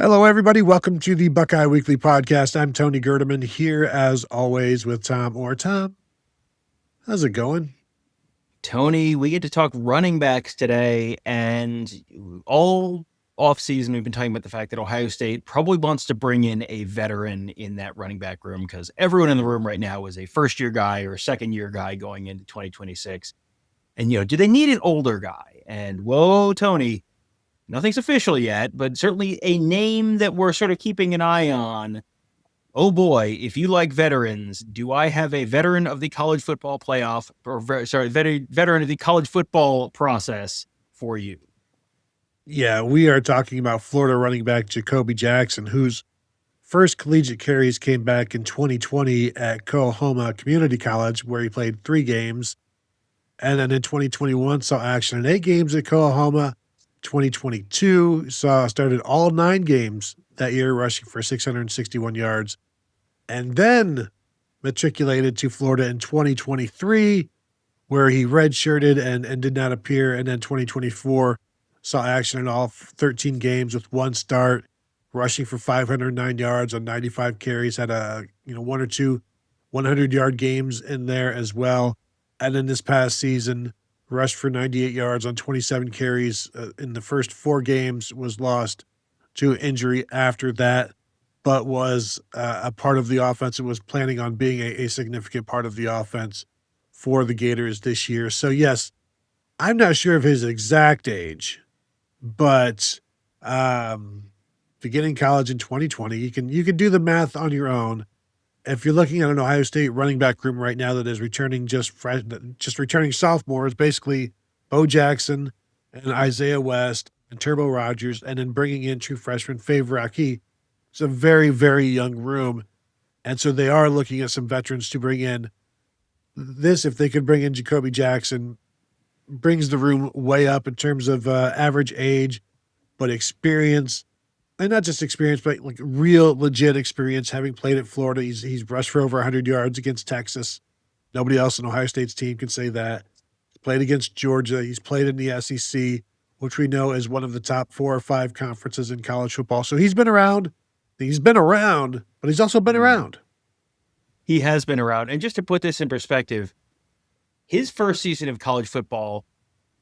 Hello, everybody. Welcome to the Buckeye Weekly Podcast. I'm Tony Gerdeman here, as always, with Tom. Tom, how's it going? Tony, we get to talk running backs today, and all offseason we've been talking about the fact that Ohio State probably wants to bring in a veteran in that running back room because everyone in the room right now is a first-year guy or a second-year guy going into 2026. And, do they need an older guy? And, whoa, Tony, nothing's official yet, but certainly a name that we're sort of keeping an eye on. Oh boy, if you like veterans, do I have a veteran of the college football playoff, veteran of the college football process for you? Yeah, we are talking about Florida running back Jacobe Jackson, whose first collegiate carries came back in 2020 at Coahoma Community College, where he played 3 games. And then in 2021, saw action in 8 games at Coahoma. 2022 started all 9 games that year, rushing for 661 yards. And then matriculated to Florida in 2023, where he redshirted and did not appear. And then 2024 saw action in all 13 games with 1 start, rushing for 509 yards on 95 carries, had one or two 100-yard games in there as well. And then this past season, rushed for 98 yards on 27 carries in the first 4 games, was lost to injury after that, but was a part of the offense and was planning on being a significant part of the offense for the Gators this year. So, yes, I'm not sure of his exact age, but beginning college in 2020, you can do the math on your own. If you're looking at an Ohio State running back room right now that is returning just returning sophomores, basically Bo Jackson and Isaiah West and Turbo Rogers, and then bringing in true freshman Favre Aki, it's a very, very young room. And so they are looking at some veterans to bring in. This, if they could bring in Jacobe Jackson, brings the room way up in terms of average age, but experience. And not just experience, but like real legit experience, having played at Florida. He's rushed for over 100 yards against Texas. Nobody else on Ohio State's team can say that. He's played against Georgia. He's played in the SEC, which we know is one of the top 4 or 5 conferences in college football. So he's been around. He's been around, but he's also been around. He has been around. And just to put this in perspective, his first season of college football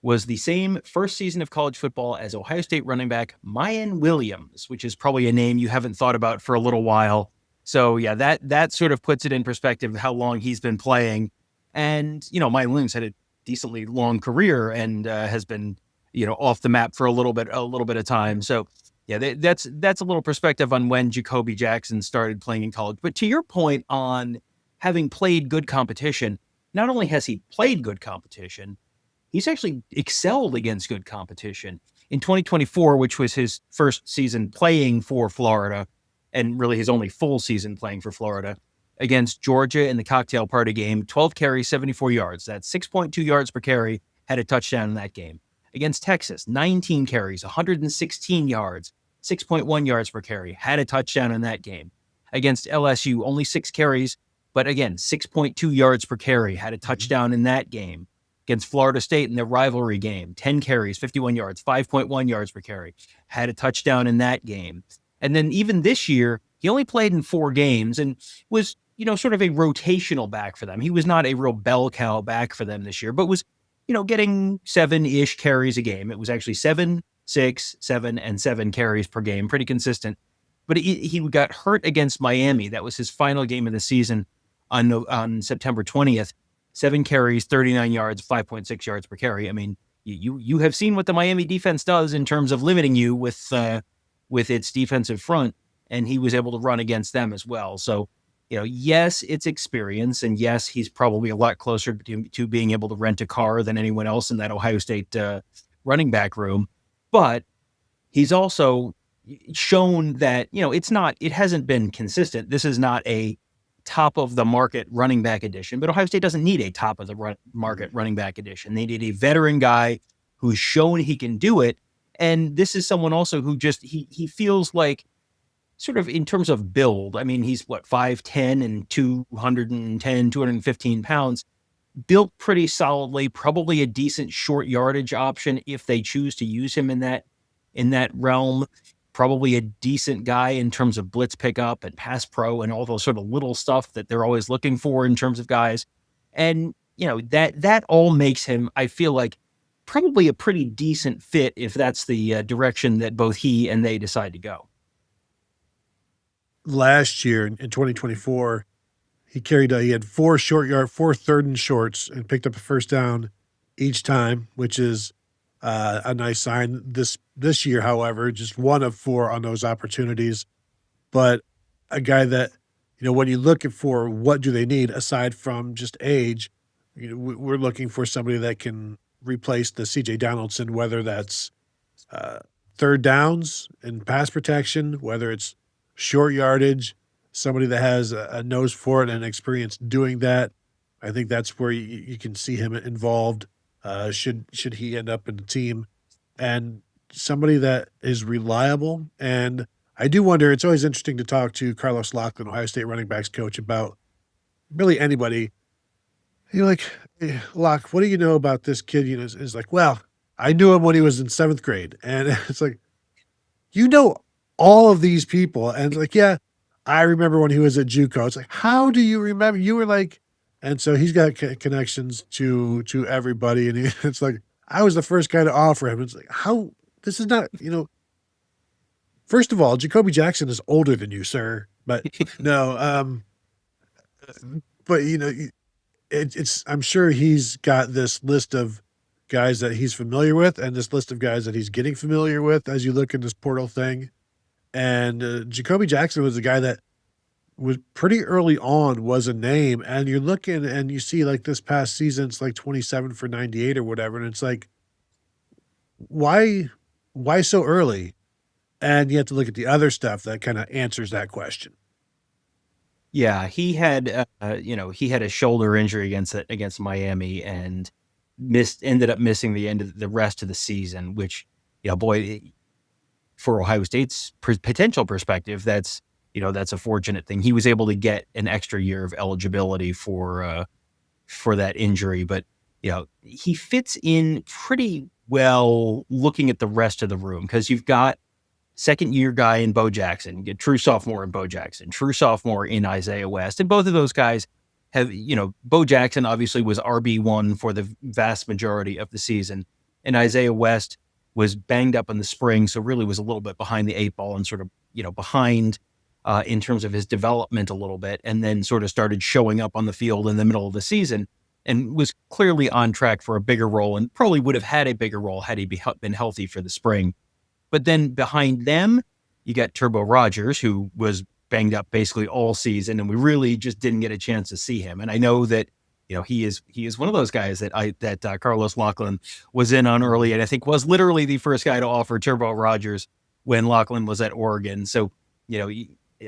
was the same first season of college football as Ohio State running back Mayan Williams, which is probably a name you haven't thought about for a little while. So yeah, that sort of puts it in perspective of how long he's been playing. And, Mayan Williams had a decently long career and has been, off the map for a little bit of time. So yeah, that's a little perspective on when Jacobe Jackson started playing in college. But to your point on having played good competition, not only has he played good competition, he's actually excelled against good competition. In 2024, which was his first season playing for Florida, and really his only full season playing for Florida, against Georgia in the cocktail party game, 12 carries, 74 yards. That's 6.2 yards per carry, had a touchdown in that game. Against Texas, 19 carries, 116 yards, 6.1 yards per carry, had a touchdown in that game. Against LSU, only 6 carries, but again, 6.2 yards per carry, had a touchdown in that game. Against Florida State in their rivalry game, 10 carries, 51 yards, 5.1 yards per carry, had a touchdown in that game. And then even this year, he only played in 4 games and was, sort of a rotational back for them. He was not a real bell cow back for them this year, but was, getting 7-ish carries a game. It was actually 7, 6, 7, and 7 carries per game, pretty consistent. But he got hurt against Miami. That was his final game of the season on September 20th. 7 carries, 39 yards, 5.6 yards per carry. I mean, you have seen what the Miami defense does in terms of limiting you with its defensive front, and he was able to run against them as well. So, yes, it's experience, and yes, he's probably a lot closer to being able to rent a car than anyone else in that Ohio State running back room. But he's also shown that, it hasn't been consistent. This is not a top of the market running back edition, but Ohio State doesn't need a top of the market running back edition. They need a veteran guy who's shown he can do it. And this is someone also who just, he feels like sort of in terms of build. I mean, he's 5'10" and 210, 215 pounds, built pretty solidly, probably a decent short yardage option if they choose to use him in that realm. probably a decent guy in terms of blitz pickup and pass pro and all those sort of little stuff that they're always looking for in terms of guys. And, that all makes him, I feel like, probably a pretty decent fit if that's the direction that both he and they decide to go. Last year in 2024, he had 4 third and shorts and picked up a first down each time, which is a nice sign. This year, however, just 1 of 4 on those opportunities. But a guy that, when you look for what do they need aside from just age, we're looking for somebody that can replace the CJ Donaldson, whether that's third downs and pass protection, whether it's short yardage, somebody that has a nose for it and experience doing that. I think that's where you can see him involved. Should he end up in the team, and somebody that is reliable. And I do wonder, it's always interesting to talk to Carlos Loughlin, Ohio State running backs coach, about really anybody. You're like, "Hey, Lock, what do you know about this kid?" Is like, well, I knew him when he was in 7th grade. And it's like, all of these people. And like, yeah, I remember when he was at JUCO. It's like, how do you remember? You were like, and so he's got connections to everybody. And it's like, I was the first guy to offer him. It's like, how, this is not, first of all, Jacobe Jackson is older than you, sir. But no, but it's, I'm sure he's got this list of guys that he's familiar with and this list of guys that he's getting familiar with as you look in this portal thing. And Jacobe Jackson was a guy that was pretty early on was a name. And you're looking and you see like this past season, it's like 27 for 98 or whatever. And it's like, why so early? And you have to look at the other stuff that kind of answers that question. Yeah, he had he had a shoulder injury against Miami and ended up missing the rest of the season, which, boy, for Ohio State's potential perspective, that's a fortunate thing. He was able to get an extra year of eligibility for that injury, but he fits in pretty well looking at the rest of the room, because you've got second-year guy in Bo Jackson, you get true sophomore in Bo Jackson, true sophomore in Isaiah West. And both of those guys have, Bo Jackson obviously was RB1 for the vast majority of the season. And Isaiah West was banged up in the spring, so really was a little bit behind the 8 ball and sort of, behind in terms of his development a little bit, and then sort of started showing up on the field in the middle of the season and was clearly on track for a bigger role, and probably would have had a bigger role had he been healthy for the spring. But then behind them, you got Turbo Rogers, who was banged up basically all season, and we really just didn't get a chance to see him. And I know that he is one of those guys that Carlos Loughlin was in on early, and I think was literally the first guy to offer Turbo Rogers when Loughlin was at Oregon. So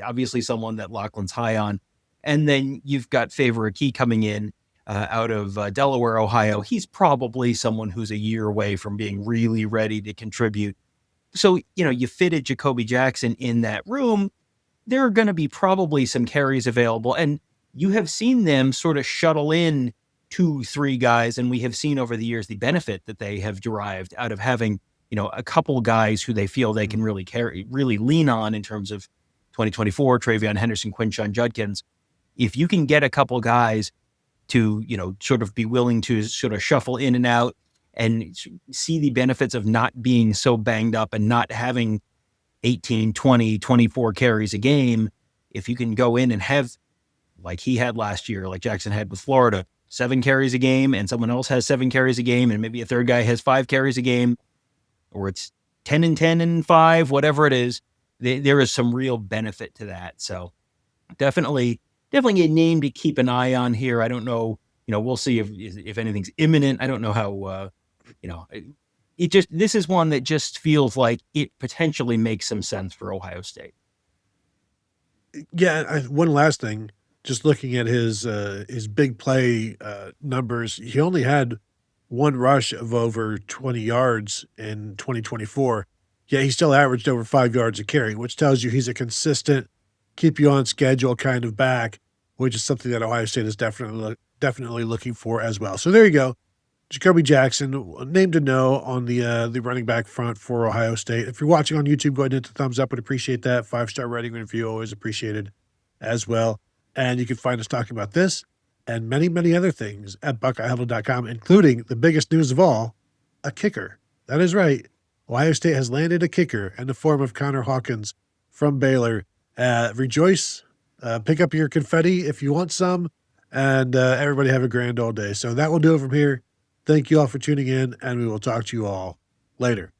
obviously someone that Loughlin's high on. And then you've got Favor Akey coming in out of Delaware, Ohio. He's probably someone who's a year away from being really ready to contribute. So, you fitted Jacobe Jackson in that room. There are going to be probably some carries available, and you have seen them sort of shuttle in 2-3 guys. And we have seen over the years the benefit that they have derived out of having, a couple guys who they feel they can really lean on in terms of 2024, Travion Henderson, Quinshon Judkins. If you can get a couple guys to, sort of be willing to sort of shuffle in and out and see the benefits of not being so banged up and not having 18, 20, 24 carries a game, if you can go in and have, like he had last year, like Jackson had with Florida, 7 carries a game, and someone else has 7 carries a game, and maybe a third guy has 5 carries a game, or it's 10 and 10 and 5, whatever it is, there is some real benefit to that. So definitely a name to keep an eye on here. I don't know, we'll see if anything's imminent. I don't know how, this is one that just feels like it potentially makes some sense for Ohio State. Yeah. One last thing, just looking at his big play numbers, he only had 1 rush of over 20 yards in 2024. Yeah, he still averaged over 5 yards a carry, which tells you he's a consistent, keep you on schedule kind of back, which is something that Ohio State is definitely looking for as well. So there you go. Jacobe Jackson, name to know on the running back front for Ohio State. If you're watching on YouTube, go ahead and hit the thumbs up. Would appreciate that. 5-star rating and review, always appreciated as well. And you can find us talking about this and many, many other things at BuckeyeHuddle.com, including the biggest news of all, a kicker. That is right. Ohio State has landed a kicker in the form of Connor Hawkins from Baylor. Rejoice. Pick up your confetti if you want some. And everybody have a grand old day. So that will do it from here. Thank you all for tuning in, and we will talk to you all later.